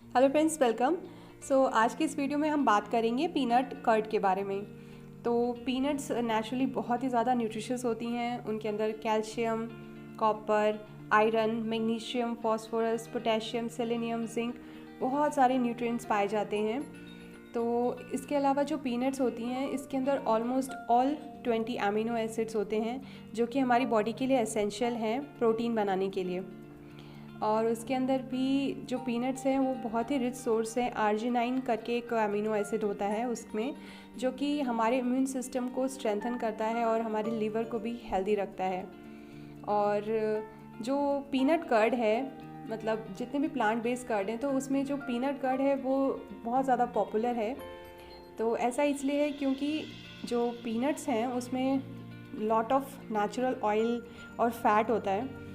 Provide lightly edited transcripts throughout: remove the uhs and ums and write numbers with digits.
Hello friends, welcome. आज की इस वीडियो में हम बात करेंगे पीनट कर्ड के बारे में। तो पीनट्स नेचुरली बहुत ही ज़्यादा न्यूट्रिशियस होती हैं। उनके अंदर calcium, copper, iron, magnesium, phosphorus, potassium, selenium, zinc, बहुत सारे न्यूट्रिएंट्स पाए जाते हैं। तो इसके अलावा जो पीनट्स होती हैं इसके अंदर ऑलमोस्ट ऑल 20 अमीनो एसिड्स होते हैं जो कि हमारी बॉडी के लिए एसेंशियल हैं प्रोटीन बनाने के लिए। और उसके अंदर भी जो पीनट्स हैं वो बहुत ही रिच सोर्स है। आर्जिनाइन करके एक अमीनो एसिड होता है उसमें, जो कि हमारे इम्यून सिस्टम को स्ट्रेंथन करता है और हमारे लीवर को भी हेल्दी रखता है। और जो पीनट कर्ड है, मतलब जितने भी प्लांट बेस्ड कर्ड हैं, तो उसमें जो पीनट कर्ड है वो बहुत ज़्यादा पॉपुलर है। तो ऐसा इसलिए है क्योंकि जो पीनट्स हैं उसमें लॉट ऑफ नेचुरल ऑयल और फैट होता है,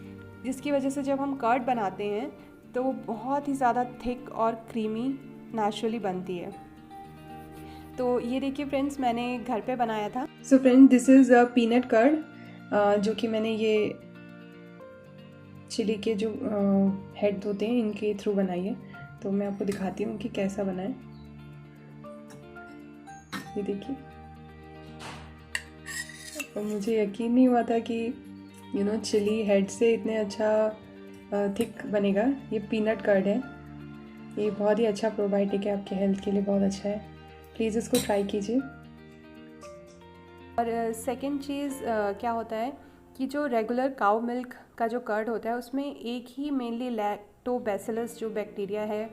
जिसकी वजह से जब हम कर्ड बनाते हैं तो वो बहुत ही ज़्यादा थिक और क्रीमी नेचुरली बनती है। तो ये देखिए फ्रेंड्स, मैंने घर पे बनाया था। So friends, this is peanut curd, जो कि मैंने ये चिली के जो हेड होते हैं इनके थ्रू बनाई है। तो मैं आपको दिखाती हूँ कि कैसा बना है। ये देखिए, और मुझे यकीन नहीं हुआ था कि चिली हेड से इतने अच्छा थिक बनेगा। ये पीनट कर्ड है, ये बहुत ही अच्छा प्रोबायोटिक है, आपके हेल्थ के लिए बहुत अच्छा है। प्लीज़ इसको ट्राई कीजिए। और सेकंड चीज़ क्या होता है कि जो रेगुलर काउ मिल्क का जो कर्ड होता है उसमें एक ही मेनली लैक्टोबैसिलस जो बैक्टीरिया है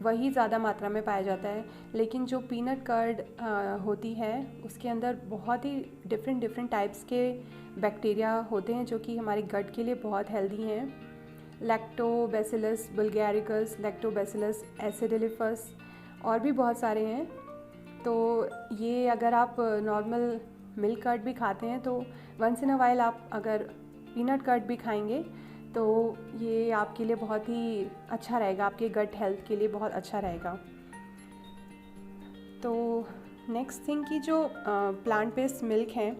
वही ज़्यादा मात्रा में पाया जाता है। लेकिन जो पीनट कर्ड होती है उसके अंदर बहुत ही डिफरेंट टाइप्स के बैक्टीरिया होते हैं जो कि हमारे गट के लिए बहुत हेल्दी हैं। लैक्टोबैसिलस बुल्गारिकस, लैक्टोबैसिलस एसिडिलिफस और भी बहुत सारे हैं। तो ये अगर आप नॉर्मल मिल्क कर्ड भी खाते हैं तो वंस इन अ वाइल आप अगर पीनट कर्ड भी खाएंगे तो ये आपके लिए बहुत ही अच्छा रहेगा, आपके गट हेल्थ के लिए बहुत अच्छा रहेगा। तो नेक्स्ट थिंग की जो प्लांट बेस्ड मिल्क हैं,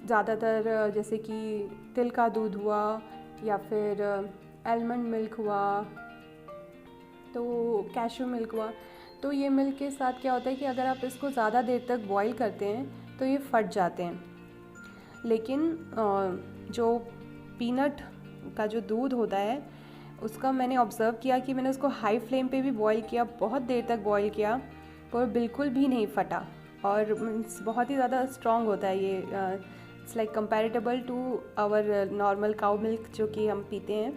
ज़्यादातर जैसे कि तिल का दूध हुआ या फिर आलमंड मिल्क हुआ, तो कैशू मिल्क हुआ, तो ये मिल्क के साथ क्या होता है कि अगर आप इसको ज़्यादा देर तक बॉईल करते हैं तो ये फट जाते हैं। लेकिन जो पीनट का जो दूध होता है उसका मैंने ऑब्ज़र्व किया कि मैंने उसको हाई फ्लेम पे भी बॉईल किया, बहुत देर तक बॉईल किया, पर बिल्कुल भी नहीं फटा। और बहुत ही ज़्यादा स्ट्रॉन्ग होता है ये। It's like comparable to our normal cow milk जो कि हम पीते हैं।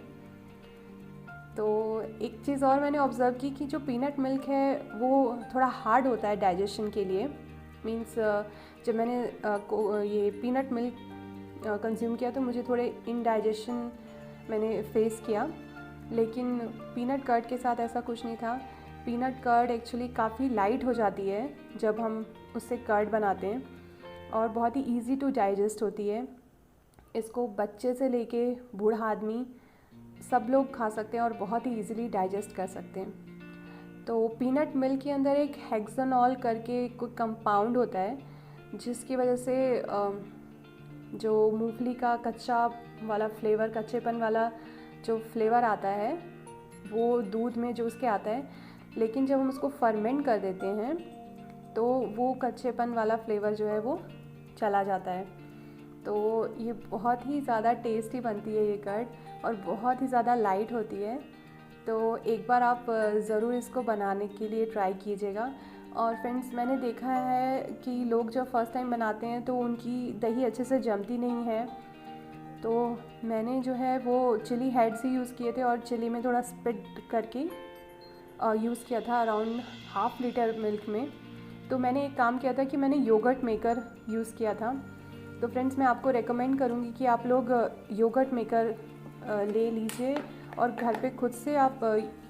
तो एक चीज़ और मैंने ऑब्ज़र्व की कि जो पीनट मिल्क है वो थोड़ा हार्ड होता है डाइजेशन के लिए। मीन्स जब मैंने ये पीनट मिल्क कंज्यूम किया तो मुझे थोड़े इनडाइजेशन मैंने फेस किया। लेकिन पीनट कर्ड के साथ ऐसा कुछ नहीं था। पीनट कर्ड एक्चुअली काफ़ी लाइट हो जाती है जब हम उससे कर्ड बनाते हैं और बहुत ही इजी टू डाइजेस्ट होती है। इसको बच्चे से लेके बूढ़ा आदमी सब लोग खा सकते हैं और बहुत ही इजीली डाइजेस्ट कर सकते हैं। तो पीनट मिल्क के अंदर एक हेक्सानॉल करके कोई कंपाउंड होता है जिसकी वजह से जो मूंगफली का कच्चा वाला फ्लेवर, कच्चेपन वाला जो फ्लेवर आता है वो दूध में जो उसके आता है, लेकिन जब हम उसको फर्मेंट कर देते हैं तो वो कच्चेपन वाला फ्लेवर जो है वो चला जाता है। तो ये बहुत ही ज़्यादा टेस्टी बनती है ये कर्ड और बहुत ही ज़्यादा लाइट होती है। तो एक बार आप ज़रूर इसको बनाने के लिए ट्राई कीजिएगा। और फ्रेंड्स, मैंने देखा है कि लोग जब फर्स्ट टाइम बनाते हैं तो उनकी दही अच्छे से जमती नहीं है। तो मैंने जो है वो चिली हेड्स ही यूज़ किए थे और चिली में थोड़ा स्प्लिट करके यूज़ किया था अराउंड हाफ लीटर मिल्क में। तो मैंने एक काम किया था कि मैंने योगर्ट मेकर यूज़ किया था। तो फ्रेंड्स, मैं आपको रेकमेंड करूँगी कि आप लोग योगर्ट मेकर ले लीजिए और घर पे खुद से आप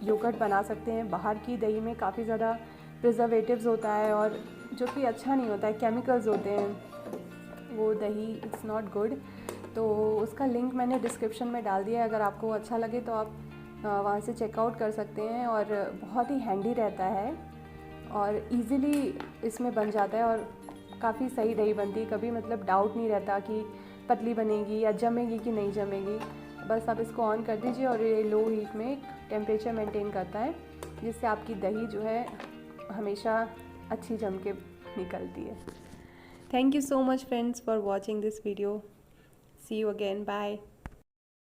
योगर्ट बना सकते हैं। बाहर की दही में काफ़ी ज़्यादा प्रिजर्वेटिव्स होता है और जो कि अच्छा नहीं होता है, केमिकल्स होते हैं, वो दही इट्स नॉट गुड। तो उसका लिंक मैंने डिस्क्रिप्शन में डाल दिया है, अगर आपको अच्छा लगे तो आप वहाँ से चेकआउट कर सकते हैं। और बहुत ही हैंडी रहता है और इजीली इसमें बन जाता है और काफ़ी सही दही बनती है। कभी मतलब डाउट नहीं रहता कि पतली बनेगी या जमेगी कि नहीं जमेगी। बस आप इसको ऑन कर दीजिए और ये लो हीट में टेम्परेचर मेंटेन करता है जिससे आपकी दही जो है हमेशा अच्छी जम के निकलती है। Thank you so much friends for watching this video. See you again, bye.